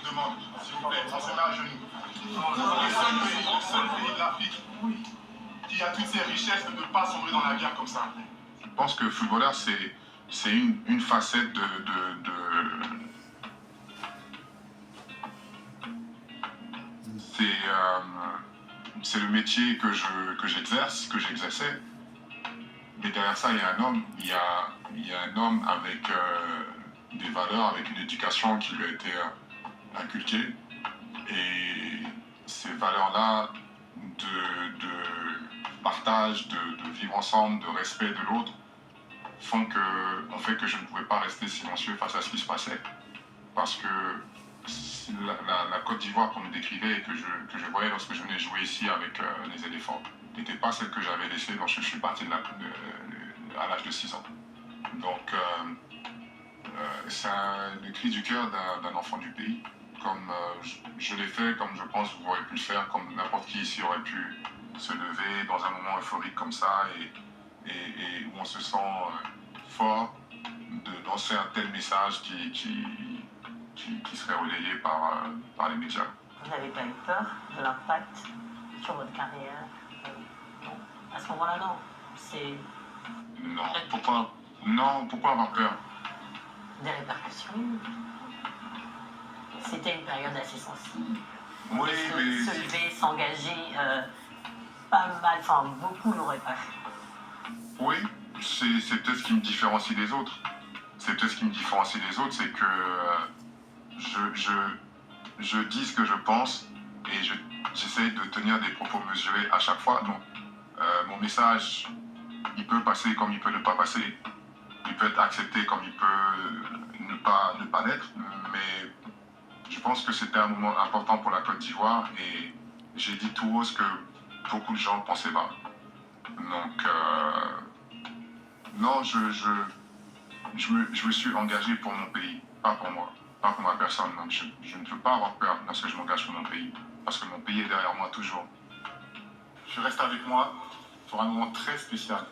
demande, s'il vous plaît, on se met à genoux. Le seul pays de l'Afrique qui a toutes ces richesses de ne pas sombrer dans la guerre comme ça. Je pense que footballeur, c'est une facette c'est le métier que j'exerçais. Mais derrière ça, il y a un homme, il y a un homme avec des valeurs, avec une éducation qui lui a été inculquée. Et ces valeurs-là de partage, de vivre ensemble, de respect de l'autre, ont fait que je ne pouvais pas rester silencieux face à ce qui se passait. Parce que la Côte d'Ivoire qu'on me décrivait et que je voyais lorsque je venais jouer ici avec les éléphants n'était pas celle que j'avais laissée lorsque je suis parti à l'âge de 6 ans. Donc c'est le cri du cœur d'un enfant du pays, comme je l'ai fait, comme je pense que vous auriez pu le faire, comme n'importe qui ici aurait pu se lever dans un moment euphorique comme ça et où on se sent fort de lancer un tel message qui serait relayé par les médias. Vous n'avez pas eu peur de l'impact sur votre carrière? Non. À ce moment-là, non. Non. Pourquoi? Non, pourquoi avoir peur? Des répercussions. C'était une période assez sensible. Oui, mais... Se lever, s'engager, pas mal, enfin, beaucoup n'auraient pas fait. Oui, c'est peut-être ce qui me différencie des autres. C'est peut-être ce qui me différencie des autres, c'est que je dis ce que je pense et j'essaie de tenir des propos mesurés à chaque fois. Donc, mon message, il peut passer comme il peut ne pas passer. Il peut être accepté comme il peut ne pas l'être. Mais je pense que c'était un moment important pour la Côte d'Ivoire et j'ai dit tout haut ce que beaucoup de gens pensaient pas. Donc, non, je me suis engagé pour mon pays, pas pour moi, pas pour ma personne. Donc je ne peux pas avoir peur lorsque je m'engage pour mon pays, parce que mon pays est derrière moi toujours. Je reste avec moi pour un moment très spécial.